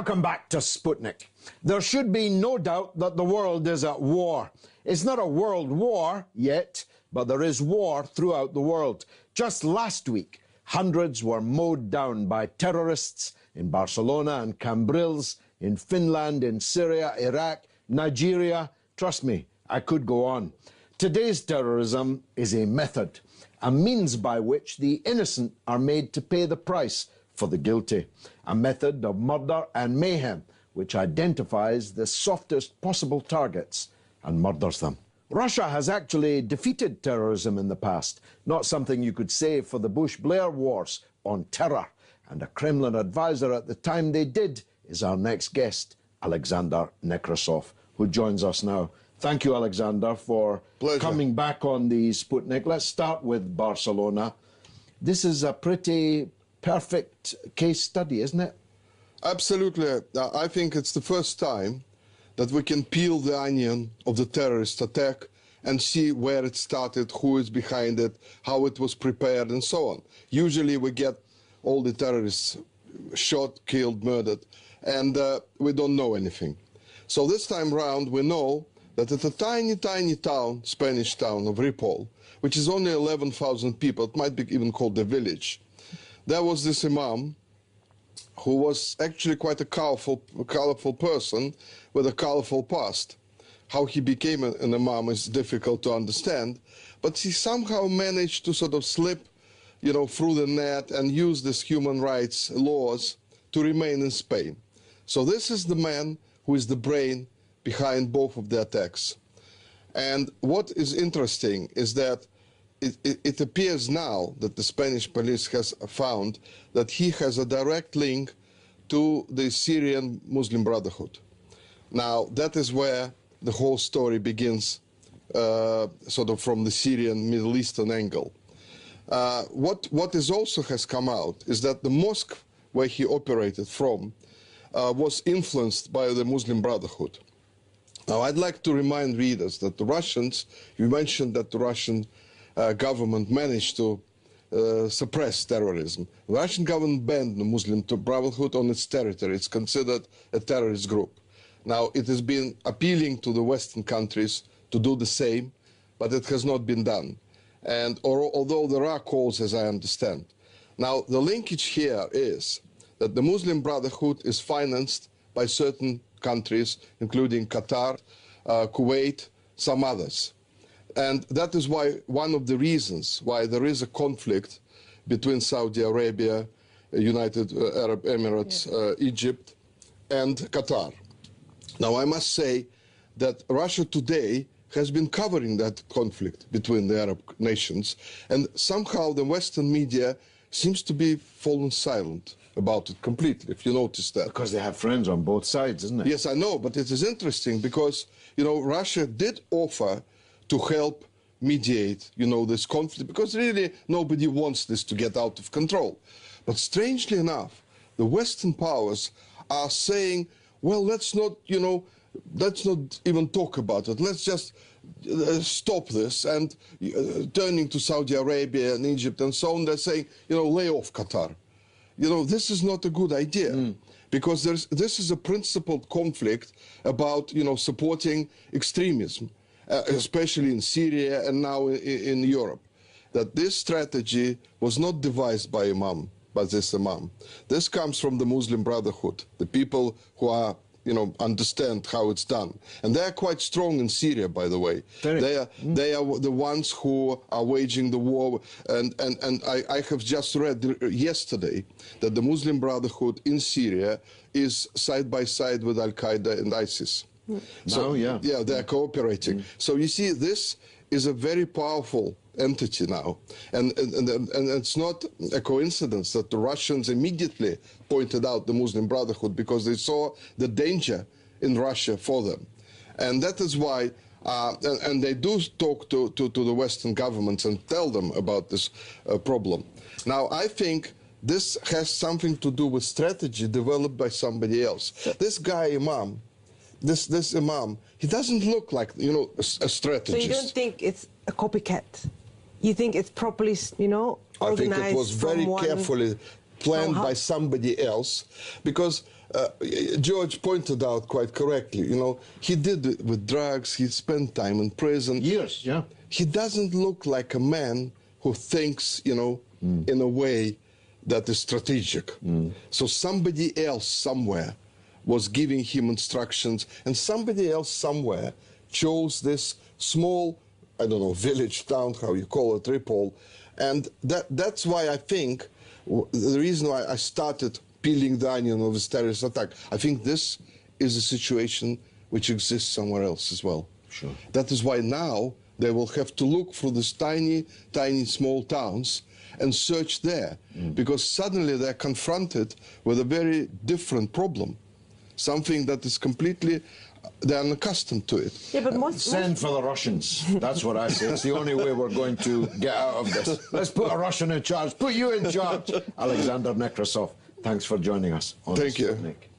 Welcome back to Sputnik. There should be no doubt that the world is at war. It's not a world war yet, but there is war throughout the world. Just last week, hundreds were mowed down by terrorists in Barcelona and Cambrils, in Finland, in Syria, Iraq, Nigeria. Trust me, I could go on. Today's terrorism is a method, a means by which the innocent are made to pay the price for the guilty, a method of murder and mayhem which identifies the softest possible targets and murders them. Russia has actually defeated terrorism in the past, not something you could say for the Bush-Blair wars on terror, and a Kremlin advisor at the time they did is our next guest, Alexander Nekrasov, who joins us now. Thank you, Alexander, for coming back on the Sputnik. Let's start with Barcelona. This is a pretty perfect case study, isn't it? Absolutely. I think it's the first time that we can peel the onion of the terrorist attack and see where it started, who is behind it, how it was prepared, and so on. Usually we get all the terrorists shot, killed, murdered, and we don't know anything. So this time round we know that at a tiny, tiny town, Spanish town of Ripoll, which is only 11,000 people, it might be even called a village, there was this imam who was actually quite a colorful person with a colorful past. How he became an imam is difficult to understand, but he somehow managed to sort of slip, through the net and use these human rights laws to remain in Spain. So this is the man who is the brain behind both of the attacks. And what is interesting is that it appears now that the Spanish police has found that he has a direct link to the Syrian Muslim Brotherhood. Now, that is where the whole story begins, sort of from the Syrian Middle Eastern angle. What is also has come out is that the mosque where he operated from was influenced by the Muslim Brotherhood. Now, I'd like to remind readers that the Russians, you mentioned that the Russian government managed to suppress terrorism. The Russian government banned the Muslim Brotherhood on its territory. It's considered a terrorist group. Now, it has been appealing to the Western countries to do the same, but it has not been done. And although there are calls, as I understand. Now, the linkage here is that the Muslim Brotherhood is financed by certain countries, including Qatar, Kuwait, some others. And that is why one of the reasons why there is a conflict between Saudi Arabia, United Arab Emirates, Egypt, and Qatar. Now, I must say that Russia today has been covering that conflict between the Arab nations, and somehow the Western media seems to be fallen silent about it completely, if you notice that. Because they have friends on both sides, isn't it? Yes, I know, but it is interesting because, Russia did offer to help mediate, this conflict, because really nobody wants this to get out of control. But strangely enough, the Western powers are saying, well, let's not even talk about it. Let's just stop this. And turning to Saudi Arabia and Egypt and so on, they're saying, lay off Qatar. This is not a good idea. Because this is a principled conflict about, supporting extremism. Especially in Syria and now in Europe, that this strategy was not devised by this imam. This comes from the Muslim Brotherhood, the people who are, understand how it's done. And they are quite strong in Syria, by the way. They are the ones who are waging the war. And I have just read yesterday that the Muslim Brotherhood in Syria is side by side with Al-Qaeda and ISIS. So, yeah, they're cooperating. So you see, this is a very powerful entity now. And it's not a coincidence that the Russians immediately pointed out the Muslim Brotherhood because they saw the danger in Russia for them. And that is why, and they do talk to the Western governments and tell them about this problem. Now, I think this has something to do with strategy developed by somebody else. This guy, Imam, this imam, he doesn't look like, a strategist. So you don't think it's a copycat? You think it's properly, organized? I think it was very carefully planned by somebody else, because George pointed out quite correctly, you know, he did it with drugs, he spent time in prison. Years, yeah. He doesn't look like a man who thinks, you know, in a way that is strategic. So somebody else somewhere was giving him instructions, and somebody else somewhere chose this small, I don't know, village, town, how you call it, Ripoll. And that's why I think, the reason why I started peeling the onion of this terrorist attack, I think this is a situation which exists somewhere else as well. Sure. That is why now they will have to look for these tiny, tiny small towns and search there, because suddenly they're confronted with a very different problem, something that is completely, they're unaccustomed to it. Yeah, but Send for the Russians. That's what I say. It's the only way we're going to get out of this. Let's put a Russian in charge. Put you in charge. Alexander Nekrasov, thanks for joining us on Thank you. Spotneck.